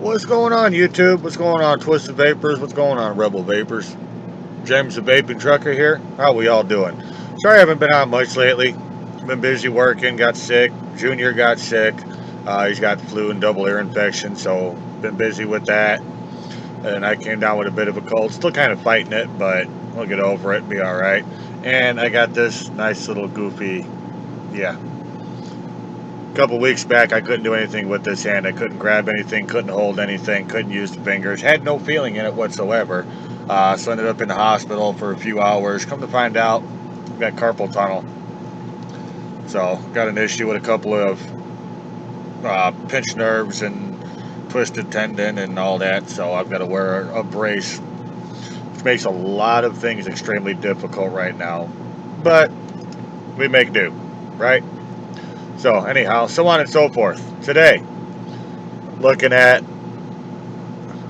What's going on, YouTube? What's going on, Twisted Vapors? What's going on, Rebel Vapors? James the Vaping Trucker here. How we all doing? Sorry I haven't been on much lately. Been busy working, got sick. Junior got sick. He's got the flu and double ear infection, so been busy with that. And I came down with a bit of a cold. Still kind of fighting it, but we'll get over it and be alright. And I got this nice little goofy, a couple weeks back, I couldn't do anything with this hand. I couldn't grab anything, couldn't hold anything, couldn't use the fingers. Had no feeling in it whatsoever. So ended up in the hospital for a few hours. Come to find out, got carpal tunnel. So got an issue with a couple of pinched nerves and twisted tendon and all that. So I've got to wear a brace, which makes a lot of things extremely difficult right now. But we make do, right? So anyhow, so on and so forth. Today, looking at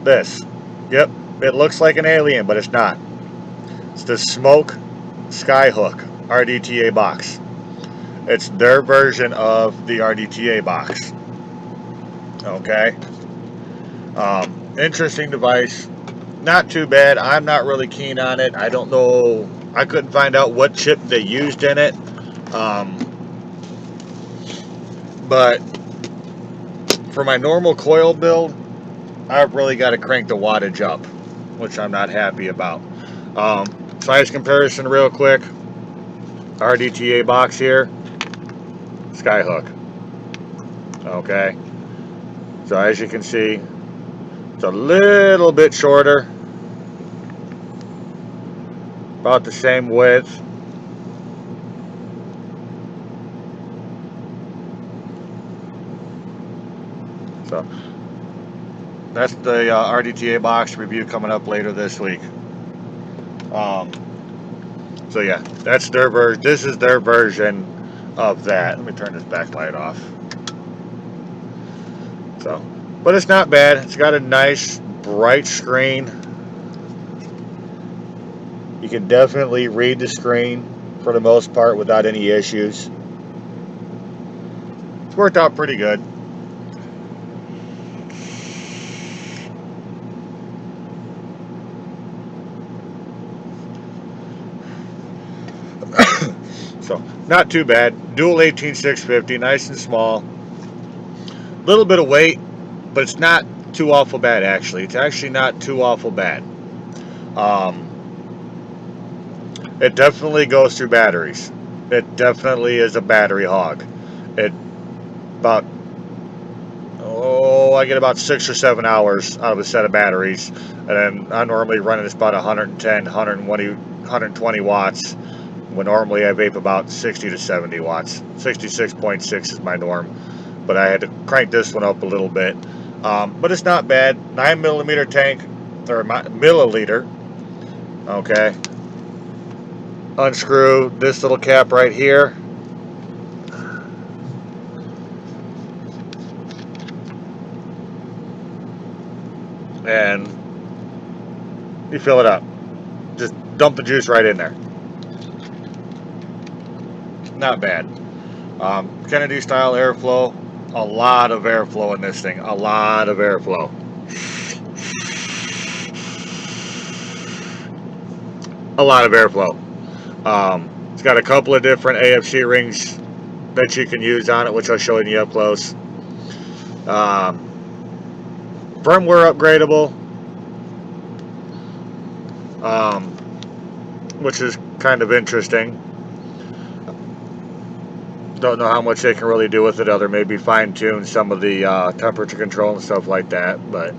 this. Yep, it looks like an alien, but it's not. It's the Smok skyhook rdta box. It's their version of the rdta box. Okay. Interesting device. Not too bad. I'm not really keen on it. I don't know. I couldn't find out what chip they used in it. But for my normal coil build, I've really got to crank the wattage up, which I'm not happy about. Size comparison real quick. rdta box here. Skyhook. Okay. So as you can see, it's a little bit shorter. About the same width. So that's the rdta box review coming up later this week. So yeah, that's their version. This is their version of that. Let me turn this backlight off. So, but it's not bad. It's got a nice bright screen. You can definitely read the screen for the most part without any issues. It's worked out pretty good. So, not too bad. Dual 18650, nice and small. Little bit of weight, but it's not too awful bad, actually. It's actually not too awful bad. It definitely goes through batteries. It definitely is a battery hog. I get about 6 or 7 hours out of a set of batteries. And then I normally run this about 110, 120 watts. When normally I vape about 60 to 70 watts. 66.6 is my norm. But I had to crank this one up a little bit. But it's not bad. 9mm tank, or milliliter. Okay. Unscrew this little cap right here. And you fill it up. Just dump the juice right in there. Not bad. Kennedy style airflow. A lot of airflow in this thing. A lot of airflow. A lot of airflow. It's got a couple of different AFC rings that you can use on it, which I'll show you up close. Firmware upgradable, which is kind of interesting. Don't know how much they can really do with it other maybe fine-tune some of the temperature control and stuff like that, but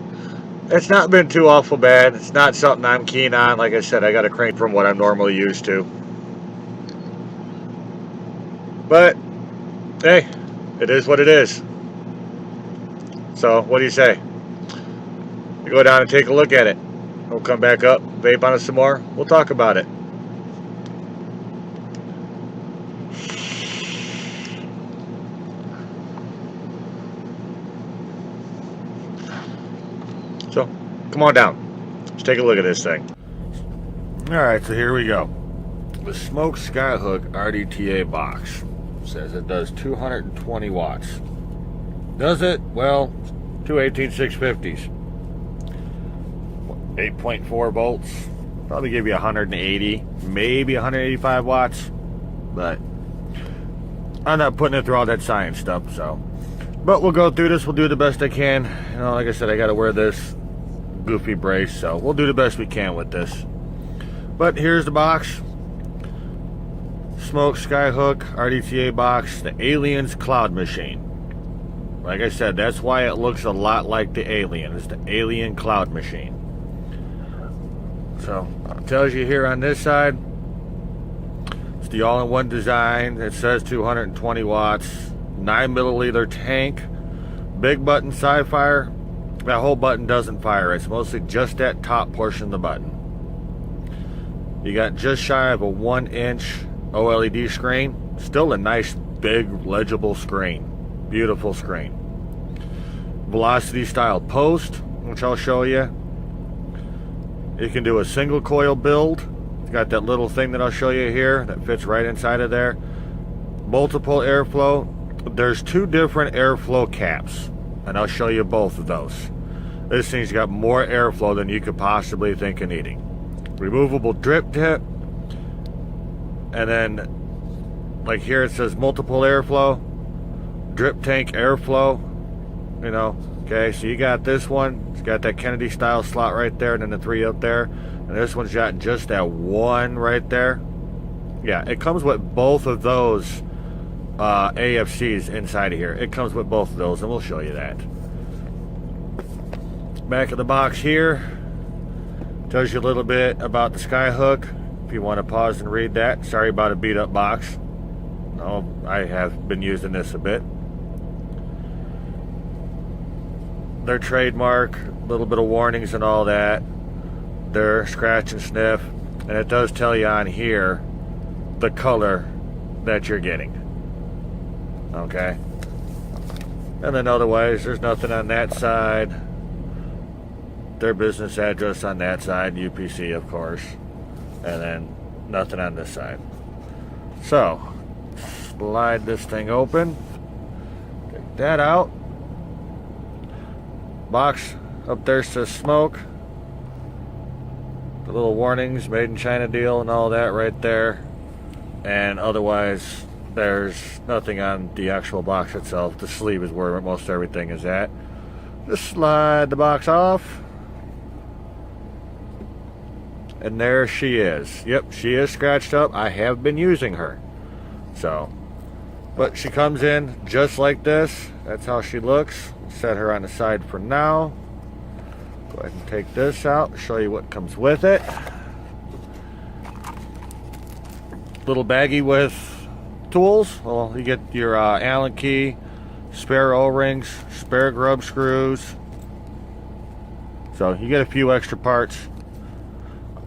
it's not been too awful bad. It's not something I'm keen on. Like I said, I got to crank from what I'm normally used to. But hey, it is what it is. So what do you say? You go down and take a look at it. We'll come back up, vape on it some more. We'll talk about it. So, come on down. Let's take a look at this thing. Alright, so here we go. The Smok Skyhook rdta box says it does 220 watts. Does it? Well, Two 18650s. 8.4 volts. Probably give you 180, maybe 185 watts. But I'm not putting it through all that science stuff, so. But we'll go through this. We'll do the best I can. You know, like I said, I got to wear this goofy brace, so we'll do the best we can with this. But here's the box. Smok Skyhook RDTA box, the Alien's Cloud Machine. Like I said, that's why it looks a lot like the Alien. It's the Alien Cloud Machine. So it tells you here on this side, it's the all-in-one design. It says 220 watts, 9 milliliter tank, big button side fire. That whole button doesn't fire. It's mostly just that top portion of the button. You got just shy of a 1-inch OLED screen. Still a nice, big, legible screen. Beautiful screen. Velocity style post, which I'll show you. You can do a single coil build. It's got that little thing that I'll show you here that fits right inside of there. Multiple airflow. There's two different airflow caps, and I'll show you both of those. This thing's got more airflow than you could possibly think of needing. Removable drip tip. And then, like here it says multiple airflow. Drip tank airflow. You know, okay, so you got this one. It's got that Kennedy style slot right there, and then the 3 up there. And this one's got just that 1 right there. Yeah, it comes with both of those AFCs inside of here. It comes with both of those, and we'll show you that. Back of the box here tells you a little bit about the Skyhook. If you want to pause and read that. Sorry about a beat up box. No, I have been using this a bit. Their trademark, a little bit of warnings and all that. Their scratch and sniff. And it does tell you on here the color that you're getting. Okay. And then otherwise, there's nothing on that side. Their business address on that side, UPC of course. And then nothing on this side. So, slide this thing open. Take that out. Box up there says Smok. The little warnings, made in China deal and all that right there. And otherwise, there's nothing on the actual box itself. The sleeve is where most everything is at. Just slide the box off. And there she is. Yep, she is scratched up. I have been using her. So, but she comes in just like this. That's how she looks. Set her on the side for now. Go ahead and take this out, show you what comes with it. Little baggie with tools. Well, you get your Allen key, spare O-rings, spare grub screws. So you get a few extra parts.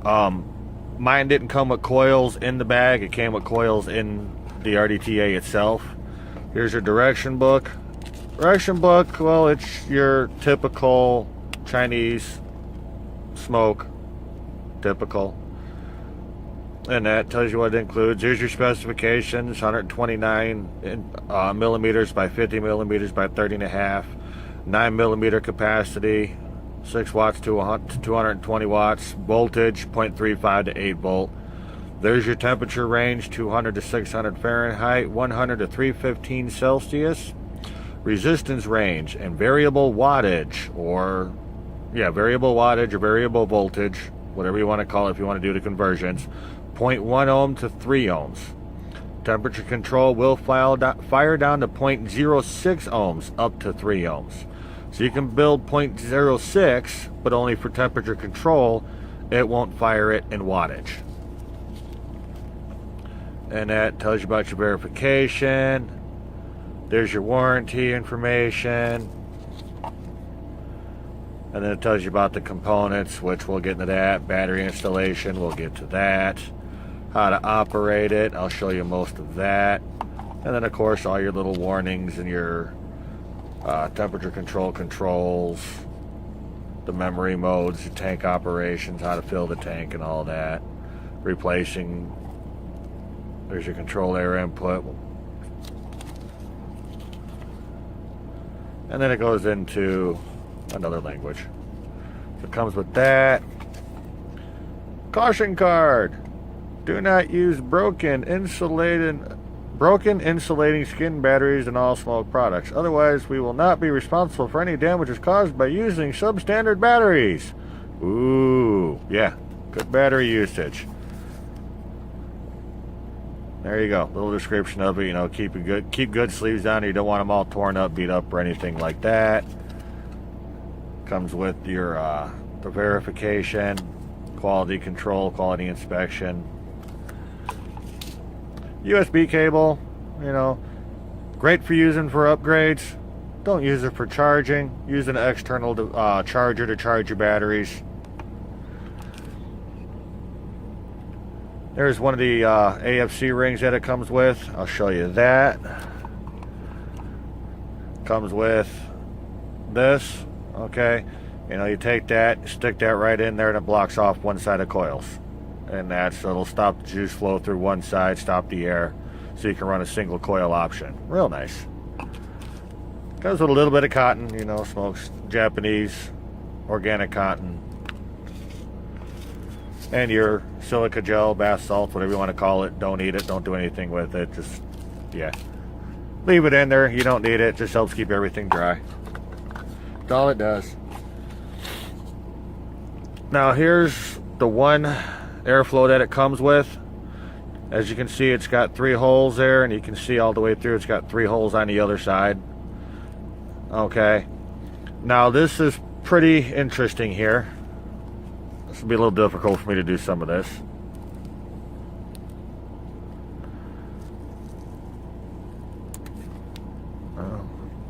Mine didn't come with coils in the bag. It came with coils in the RDTA itself. Here's your direction book. Direction book, well, it's your typical Chinese Smok. Typical. And that tells you what it includes. Here's your specifications. 129 millimeters by 50 millimeters by 30.5. 9 millimeter capacity. 6 watts to 220 watts. Voltage 0.35 to 8 volt. There's your temperature range, 200 to 600 Fahrenheit, 100 to 315 Celsius. Resistance range and variable wattage, or variable wattage or variable voltage, whatever you want to call it if you want to do the conversions. 0.1 ohm to 3 ohms. Temperature control will fire down to 0.06 ohms up to 3 ohms. So you can build 0.06, but only for temperature control. It won't fire it in wattage. And that tells you about your verification. There's your warranty information. And then it tells you about the components, which we'll get into that. Battery installation, we'll get to that. How to operate it, I'll show you most of that. And then of course all your little warnings and your temperature control controls, the memory modes, your tank operations, how to fill the tank and all that. Replacing, there's your control air input. And then it goes into another language. So it comes with that. Caution card. Do not use broken insulating skin batteries in all Smok products. Otherwise, we will not be responsible for any damages caused by using substandard batteries. Ooh, yeah, good battery usage. There you go. Little description of it. You know, keep good sleeves on. You don't want them all torn up, beat up, or anything like that. Comes with your the verification, quality control, quality inspection. USB cable, you know, great for using for upgrades. Don't use it for charging. Use an external charger to charge your batteries. There's one of the AFC rings that it comes with. I'll show you that. Comes with this, okay. You know, you take that, stick that right in there, and it blocks off one side of coils. And so it'll stop the juice flow through one side, stop the air, so you can run a single coil option. Real nice. Comes with a little bit of cotton, you know, Smok's Japanese organic cotton. And your silica gel, bath salts, whatever you want to call it. Don't eat it, don't do anything with it. Just, yeah. Leave it in there, you don't need it. Just helps keep everything dry. That's all it does. Now here's the one airflow that it comes with. As you can see, it's got 3 holes there, and you can see all the way through it's got 3 holes on the other side. Okay, now this is pretty interesting here. This will be a little difficult for me to do some of this.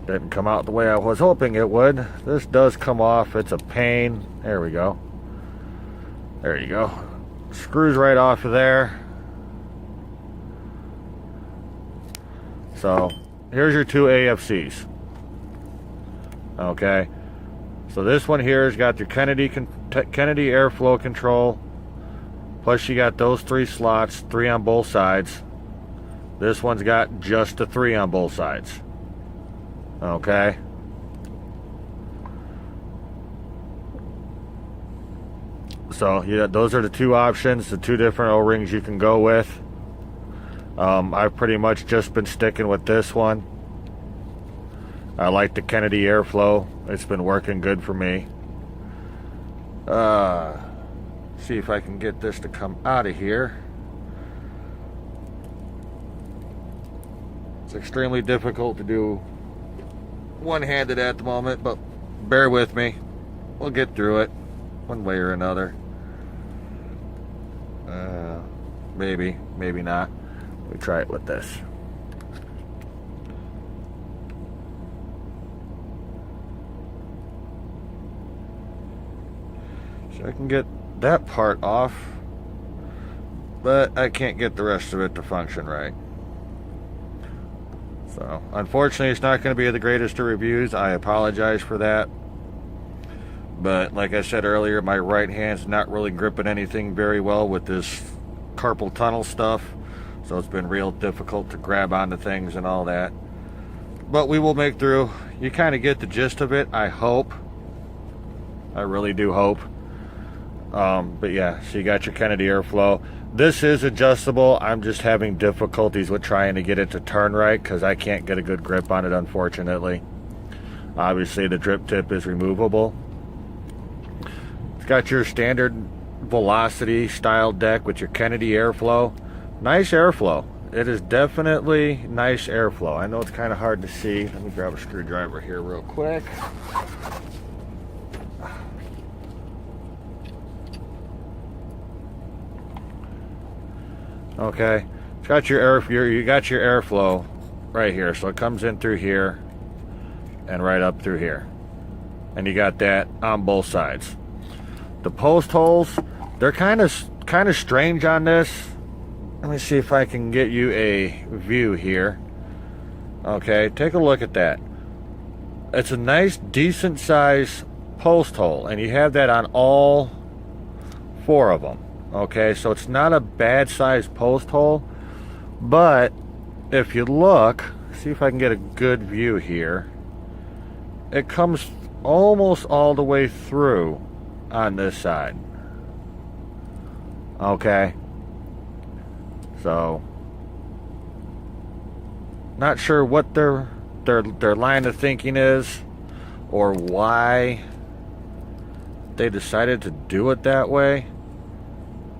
Didn't come out the way I was hoping it would. This does come off. It's a pain. There we go. There you go. Screws right off of there. So here's your 2 AFCs. Okay, so this one here has got your Kennedy airflow control, plus you got those 3 slots, 3 on both sides. This one's got just the 3 on both sides. Okay, so yeah, those are the 2 options, the 2 different O-rings you can go with. I've pretty much just been sticking with this one. I like the Kennedy airflow. It's been working good for me. See if I can get this to come out of here. It's extremely difficult to do one-handed at the moment, but bear with me. We'll get through it one way or another. Maybe, maybe not. We try it with this. So I can get that part off, but I can't get the rest of it to function right. So unfortunately, it's not going to be the greatest of reviews. I apologize for that. But like I said earlier, my right hand's not really gripping anything very well with this carpal tunnel stuff. So it's been real difficult to grab onto things and all that. But we will make through. You kind of get the gist of it, I hope. I really do hope. But yeah, so you got your Kennedy airflow. This is adjustable. I'm just having difficulties with trying to get it to turn right because I can't get a good grip on it, unfortunately. Obviously, the drip tip is removable. It's got your standard velocity style deck with your Kennedy airflow. Nice airflow. It is definitely nice airflow. I know it's kind of hard to see. Let me grab a screwdriver here real quick. Okay, it's got you got your airflow right here, so it comes in through here and right up through here, and you got that on both sides. The post holes, they're kind of strange on this. Let me see if I can get you a view here. Okay, take a look at that. It's a nice, decent size post hole, and you have that on all 4 of them. Okay, so it's not a bad sized post hole, but if you look, see if I can get a good view here. It comes almost all the way through on this side. Okay. So, not sure what their line of thinking is, or why they decided to do it that way.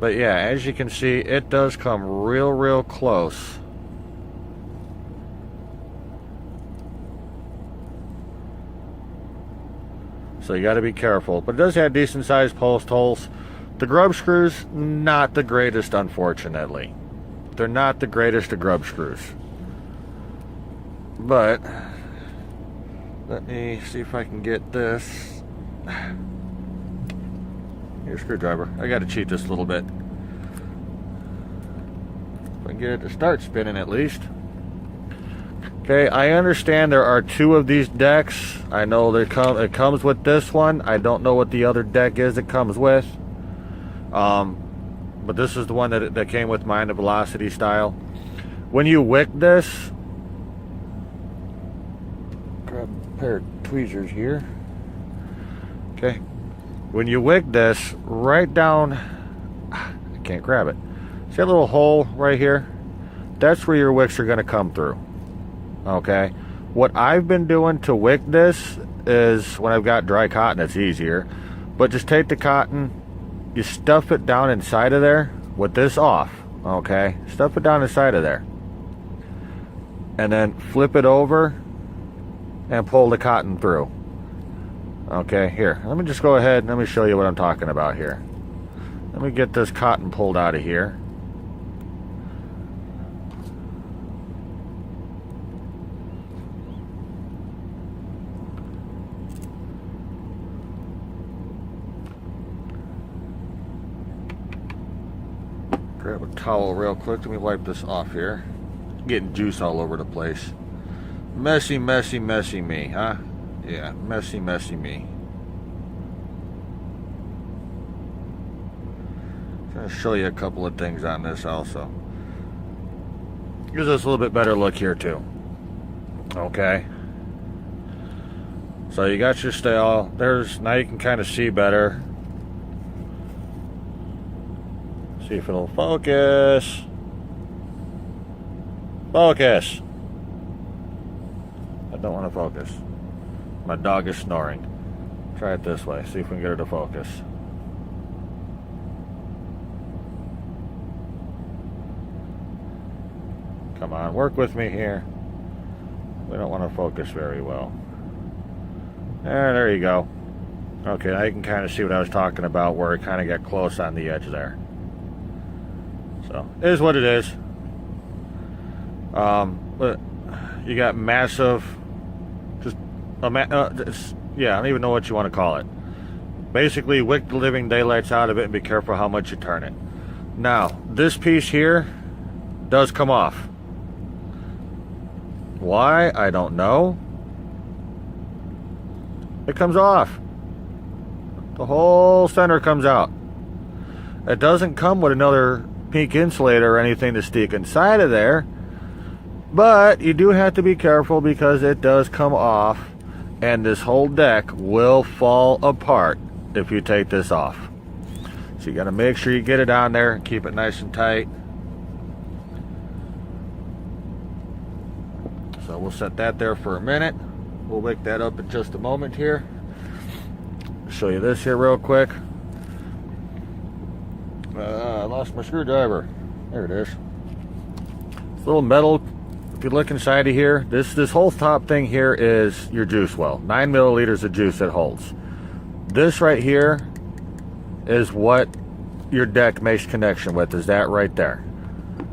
But yeah, as you can see, it does come real close. So you got to be careful. But it does have decent sized post holes. The grub screws, not the greatest, unfortunately. They're not the greatest of grub screws. But let me see if I can get this. Here's a screwdriver. I got to cheat this a little bit. If I can get it to start spinning at least. Okay, I understand there are two of these decks. I know it comes with this one. I don't know what the other deck is it comes with. But this is the one that came with mine, the velocity style. When you wick this, grab a pair of tweezers here. Okay, when you wick this, right down, I can't grab it. See that little hole right here? That's where your wicks are going to come through. Okay, what I've been doing to wick this is, when I've got dry cotton, it's easier. But just take the cotton, you stuff it down inside of there with this off. Okay, stuff it down inside of there, and then flip it over and pull the cotton through. Okay, here, let me just go ahead and let me show you what I'm talking about here. Let me get this cotton pulled out of here. Grab a towel real quick. Let me wipe this off here. Getting juice all over the place. Messy me, huh? Yeah, messy me. I'm going to show you a couple of things on this also. Gives us a little bit better look here too. Okay. So you got your stale. Now you can kind of see better. See if it'll focus. Focus. I don't want to focus. My dog is snoring. Try it this way. See if we can get her to focus. Come on, work with me here. We don't want to focus very well. There you go. Okay, now you can kind of see what I was talking about, where it kind of got close on the edge there. So, it is what it is. But you got massive, yeah, I don't even know what you want to call it. Basically, wick the living daylights out of it and be careful how much you turn it. Now, this piece here does come off. Why? I don't know. It comes off. The whole center comes out. It doesn't come with another pink insulator or anything to stick inside of there, but you do have to be careful because it does come off, and this whole deck will fall apart if you take this off. So you got to make sure you get it on there and keep it nice and tight. So we'll set that there for a minute. We'll wake that up in just a moment here. Show you this here real quick. I lost my screwdriver. There it is. This little metal, if you look inside of here, this whole top thing here is your juice well. 9 milliliters of juice it holds. This right here is what your deck makes connection with, is that right there.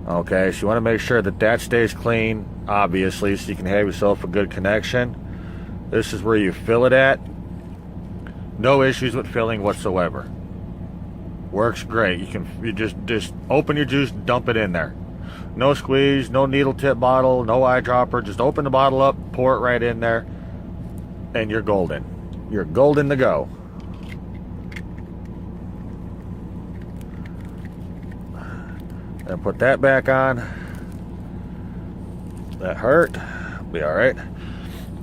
Okay, so you want to make sure that that stays clean, obviously, so you can have yourself a good connection. This is where you fill it at. No issues with filling whatsoever. Works great. You just open your juice, dump it in there. No squeeze, no needle tip bottle, no eyedropper. Just open the bottle up, pour it right in there, and you're golden. You're golden to go. And put that back on. That hurt. Be all right.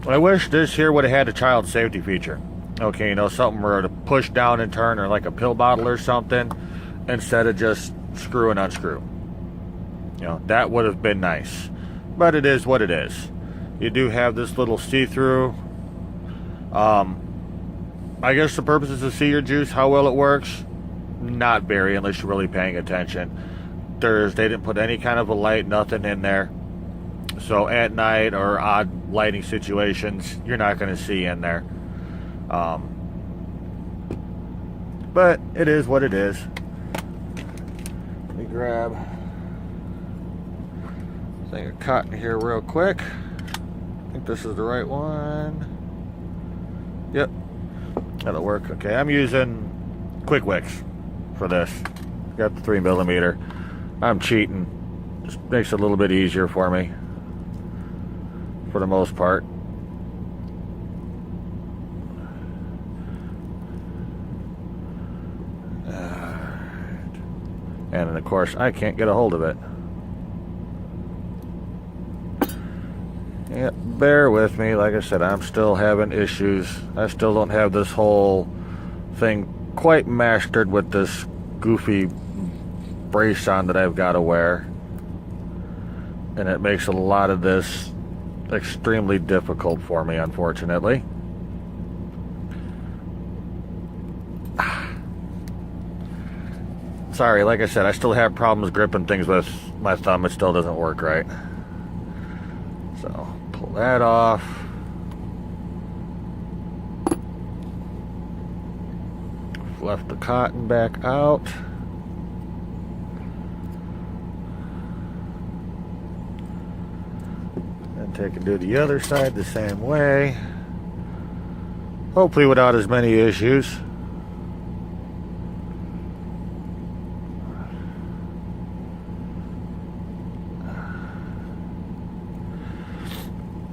I wish this here would have had a child safety feature. Okay, you know, something were to push down and turn, or like a pill bottle or something, instead of just screw and unscrew. You know, that would have been nice. But it is what it is. You do have this little see-through. I guess the purpose is to see your juice, how well it works. Not very, unless you're really paying attention. They didn't put any kind of a light, nothing in there. So at night or odd lighting situations, you're not going to see in there. But it is what it is. Let me grab a thing of cotton here real quick. I think this is the right one. Yep, that'll work. Okay, I'm using Quick Wicks for this. Got the 3mm. I'm cheating. Just makes it a little bit easier for me, for the most part. And then, of course, I can't get a hold of it. Yeah, bear with me. Like I said, I'm still having issues. I still don't have this whole thing quite mastered with this goofy brace on that I've got to wear. And it makes a lot of this extremely difficult for me, unfortunately. Sorry, like I said, I still have problems gripping things with my thumb. It still doesn't work right. So, pull that off. Left the cotton back out. And take and do the other side the same way. Hopefully without as many issues.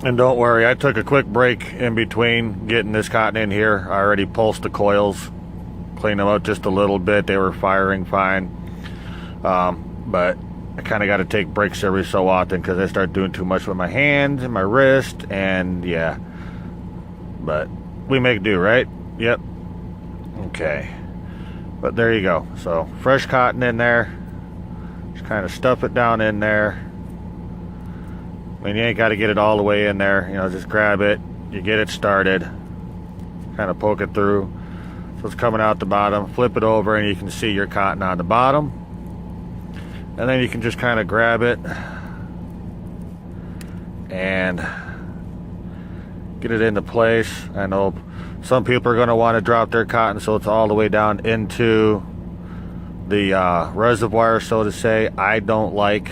And don't worry, I took a quick break in between getting this cotton in here. I already pulsed the coils, cleaned them up just a little bit. They were firing fine. But I kind of got to take breaks every so often because I start doing too much with my hand and my wrist. And yeah, but we make do, right? Yep. Okay. But there you go. So fresh cotton in there. Just kind of stuff it down in there. I mean, you ain't got to get it all the way in there. You know, just grab it. You get it started. Kind of poke it through. So it's coming out the bottom. Flip it over and you can see your cotton on the bottom. And then you can just kind of grab it and get it into place. I know some people are going to want to drop their cotton so it's all the way down into the reservoir, so to say. I don't like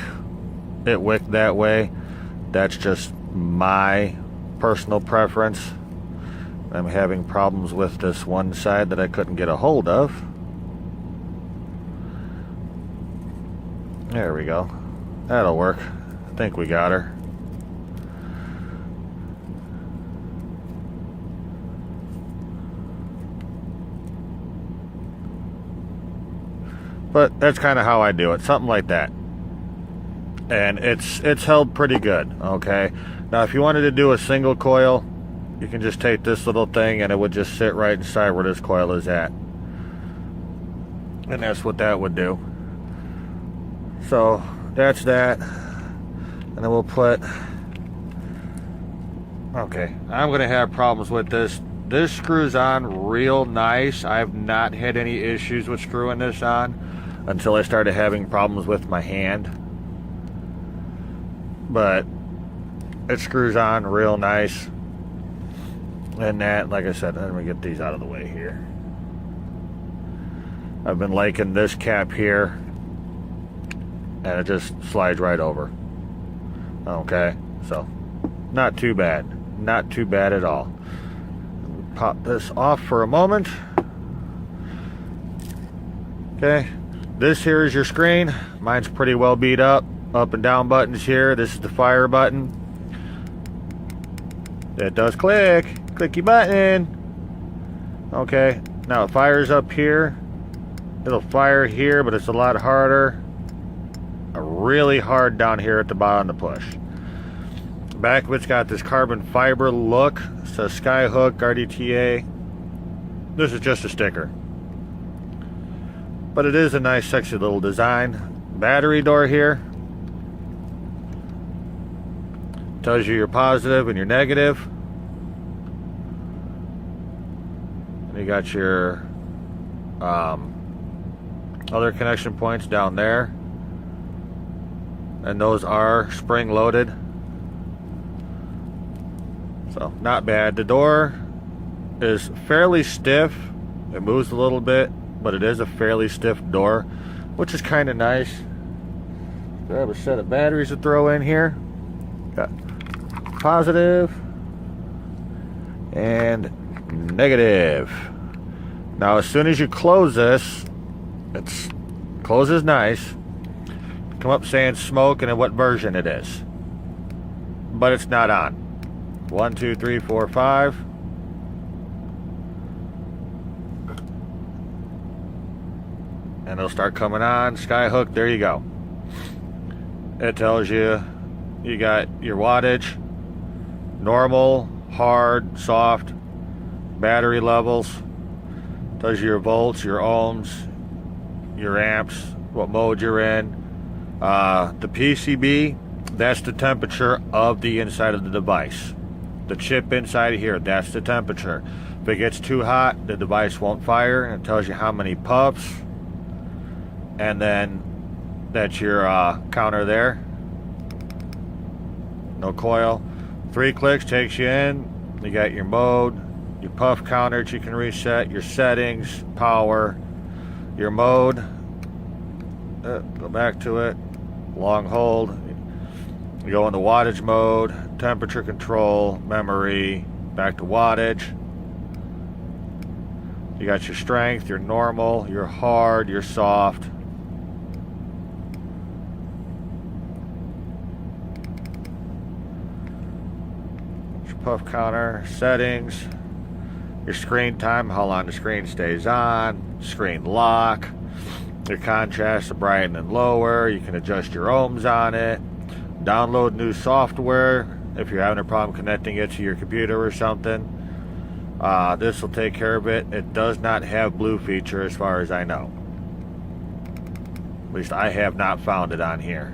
it wicked that way. That's just my personal preference. I'm having problems with this one side that I couldn't get a hold of. There we go. That'll work. I think we got her. But that's kind of how I do it. Something like that. And it's held pretty good, okay? Now, if you wanted to do a single coil, you can just take this little thing and it would just sit right inside where this coil is at. And that's what that would do. So, that's that. And then we'll put... Okay, I'm going to have problems with this. This screws on real nice. I've not had any issues with screwing this on until I started having problems with my hand. But it screws on real nice. And that, like I said, let me get these out of the way here. I've been liking this cap here, and it just slides right over. Okay, so not too bad. Not too bad at all. Pop this off for a moment. Okay, this here is your screen. Mine's pretty well beat up. Up and down buttons here. This is the fire button. It does click. Clicky button. Okay, now it fires up here. It'll fire here, but it's a lot harder. Really hard down here at the bottom to push. Back of it's got this carbon fiber look. It says skyhook, rdta. This is just a sticker. But it is a nice, sexy little design. Battery door here. Tells you your positive and your negative. And you got your other connection points down there. And those are spring loaded. So, not bad. The door is fairly stiff. It moves a little bit, but it is a fairly stiff door, which is kind of nice. Grab a set of batteries to throw in here. Got positive and negative. Now, as soon as you close this, it closes nice. Come up saying Smok and then what version it is. But it's not on. 1, 2, 3, 4, 5. And it'll start coming on. Skyhook, there you go. It tells you you got your wattage, normal, hard, soft, battery levels. Tells you your volts, your ohms, your amps, what mode you're in. The PCB, that's the temperature of the inside of the device. The chip inside of here, that's the temperature. If it gets too hot, the device won't fire, and it tells you how many puffs. And then that's your counter there. No coil. 3 clicks takes you in. You got your mode, your puff counter that you can reset, your settings, power, your mode. Go back to it. Long hold. You go into wattage mode, temperature control, memory, back to wattage. You got your strength, your normal, your hard, your soft. Your puff counter, settings, your screen time, how long the screen stays on, screen lock, your contrast, the brighten and lower. You can adjust your ohms on it. Download new software if you're having a problem connecting it to your computer or something. This will take care of it. It does not have blue feature as far as I know. At least I have not found it on here.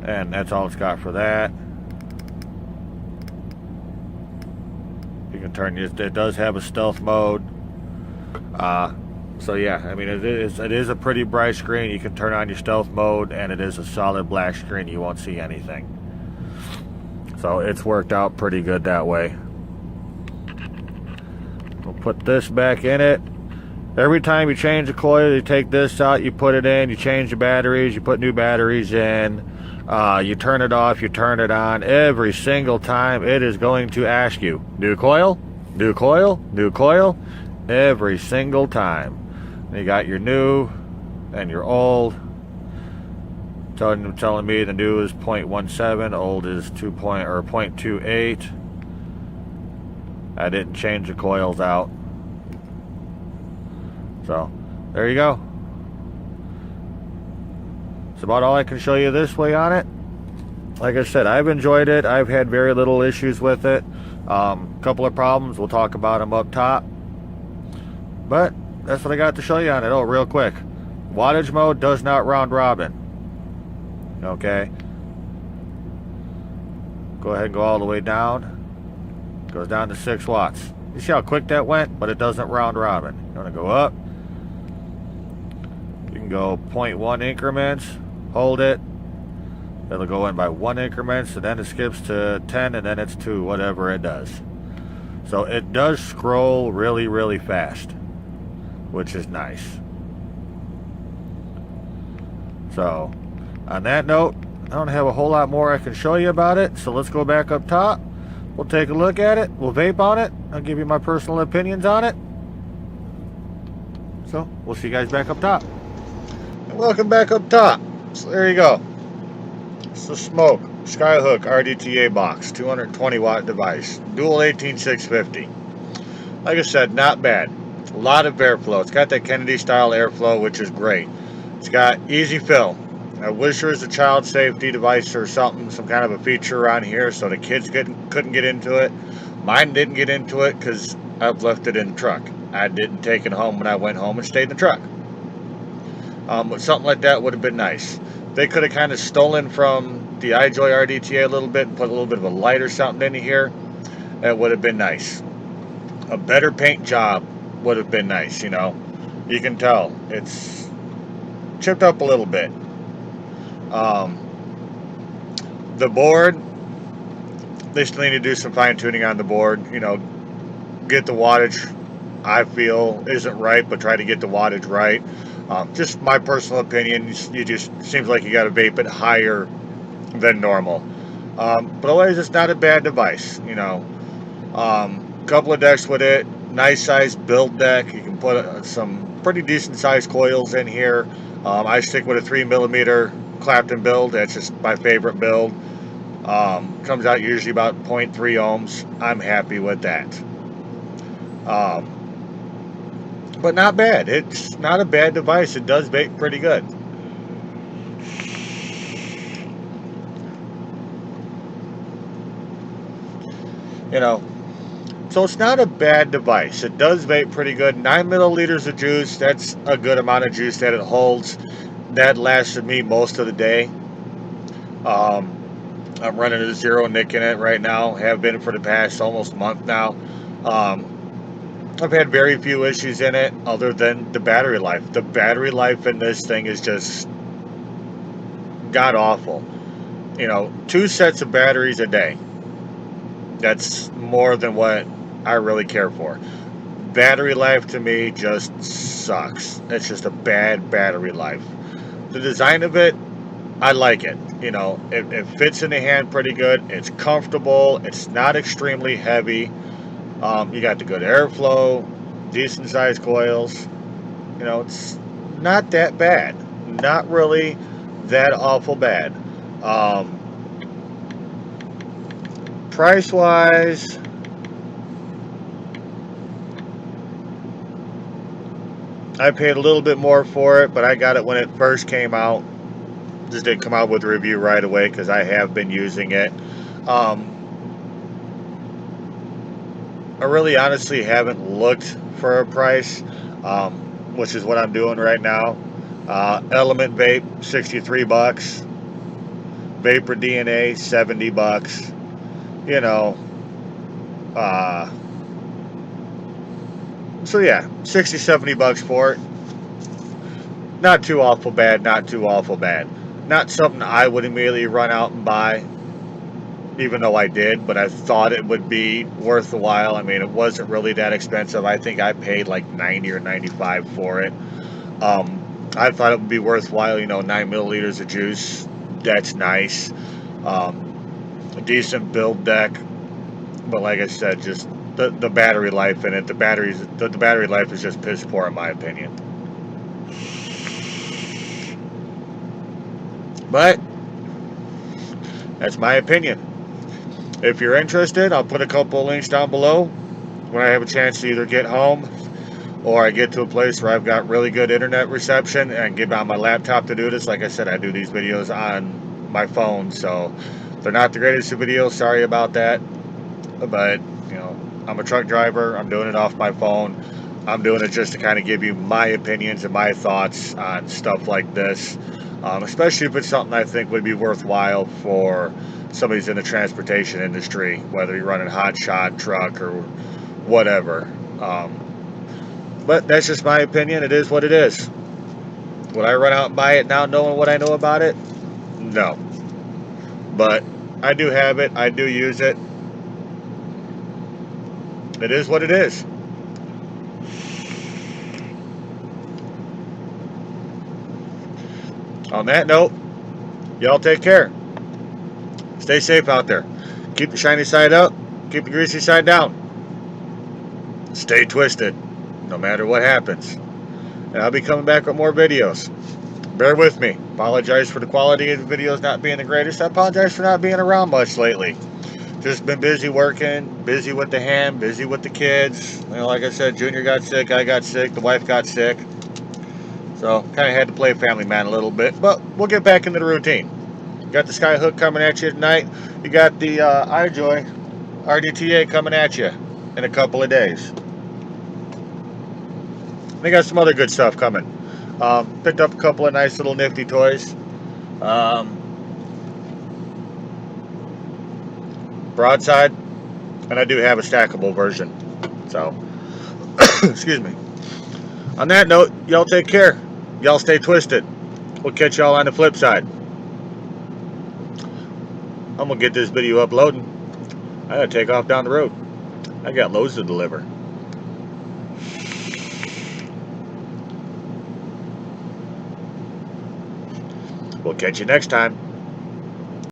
And that's all it's got for that. You can turn it does have a stealth mode. So yeah, I mean it is a pretty bright screen. You can turn on your stealth mode and it is a solid black screen. You won't see anything. So it's worked out pretty good that way. We'll put this back in it. Every time you change the coil, you take this out, you put it in, you change the batteries, you put new batteries in, you turn it off, you turn it on. Every single time it is going to ask you, new coil, new coil, new coil. Every single time. You got your new and your old. Telling me the new is 0.17, old is 0.28. I didn't change the coils out. So there you go. That's about all I can show you this way on it. Like I said, I've enjoyed it. I've had very little issues with it. Couple of problems, we'll talk about them up top. But that's what I got to show you on it. Oh, real quick. Wattage mode does not round robin. Okay. Go ahead and go all the way down. Goes down to 6 watts. You see how quick that went? But it doesn't round robin. You want to go up. You can go 0.1 increments. Hold it. It'll go in by 1 increments, and then it skips to 10, and then it's 2, whatever it does. So it does scroll really, really fast, which is nice. So, on that note, I don't have a whole lot more I can show you about it, so let's go back up top. We'll take a look at it. We'll vape on it. I'll give you my personal opinions on it. So, we'll see you guys back up top. And welcome back up top. So, there you go. It's the Smok Skyhook rdta box, 220 watt device, dual 18650. Like I said, not bad. A lot of airflow. It's got that Kennedy style airflow, which is great. It's got easy fill. I wish there was a child safety device or something, some kind of a feature around here so the kids couldn't get into it. Mine didn't get into it because I've left it in the truck. I didn't take it home when I went home and stayed in the truck. But something like that would have been nice. They could have kind of stolen from the iJoy rdta a little bit and put a little bit of a light or something into here. That would have been nice. A better paint job would have been nice, you know. You can tell it's chipped up a little bit. The board, they still need to do some fine tuning on the board, you know, get the wattage I feel isn't right, but try to get the wattage right. Just my personal opinion, you just seems like you got to vape it higher than normal. But otherwise, it's not a bad device, you know. Couple of decks with it, nice size build deck. You can put some pretty decent sized coils in here. I stick with a 3mm Clapton build. That's just my favorite build. Comes out usually about 0.3 ohms. I'm happy with that. But not bad. It's not a bad device. It does vape pretty good. You know, so it's not a bad device. It does vape pretty good. 9 milliliters of juice. That's a good amount of juice that it holds. That lasted me most of the day. I'm running a 0 nick in it right now. Have been for the past almost month now. I've had very few issues in it other than the battery life. The battery life in this thing is just god awful. You know, 2 sets of batteries a day. That's more than what I really care for. Battery life to me just sucks. It's just a bad battery life. The design of it, I like it. You know, it fits in the hand pretty good. It's comfortable. It's not extremely heavy. You got the good airflow, decent sized coils. You know, it's not that bad. Not really that awful bad. Price wise, I paid a little bit more for it, but I got it when it first came out. Just didn't come out with a review right away because I have been using it. I really honestly haven't looked for a price, which is what I'm doing right now. Element Vape, 63 bucks. Vapor DNA, 70 bucks. You know, so yeah, 60, 70 bucks for it. Not too awful bad, not too awful bad. Not something I would immediately run out and buy, even though I did, but I thought it would be worth the while. I mean, it wasn't really that expensive. I think I paid like 90 or 95 for it. I thought it would be worthwhile, you know, 9 milliliters of juice. That's nice. A decent build deck. But like I said, just the battery life in it, the battery life is just piss poor in my opinion. But that's my opinion. If you're interested, I'll put a couple of links down below when I have a chance to either get home or I get to a place where I've got really good internet reception and get on my laptop to do this. Like I said, I do these videos on my phone, so they're not the greatest of videos. Sorry about that. But, you know, I'm a truck driver. I'm doing it off my phone. I'm doing it just to kind of give you my opinions and my thoughts on stuff like this. Especially if it's something I think would be worthwhile for somebody who's in the transportation industry, whether you're running hot shot, truck, or whatever. But that's just my opinion. It is what it is. Would I run out and buy it now knowing what I know about it? No. But I do have it. I do use it. It is what it is. On that note, y'all take care. Stay safe out there. Keep the shiny side up. Keep the greasy side down. Stay twisted, no matter what happens. And I'll be coming back with more videos. Bear with me. Apologize for the quality of the videos not being the greatest. I apologize for not being around much lately. Just been busy working, busy with the hand, busy with the kids. You know, like I said, Junior got sick, I got sick, the wife got sick. So kind of had to play family man a little bit, but we'll get back into the routine. You got the skyhook coming at you tonight. You got the iJoy rdta coming at you in a couple of days. They got some other good stuff coming. Picked up a couple of nice little nifty toys. Broadside, and I do have a stackable version. So, excuse me. On that note, y'all take care. Y'all stay twisted. We'll catch y'all on the flip side. I'm gonna get this video uploading. I gotta take off down the road. I got loads to deliver. We'll catch you next time.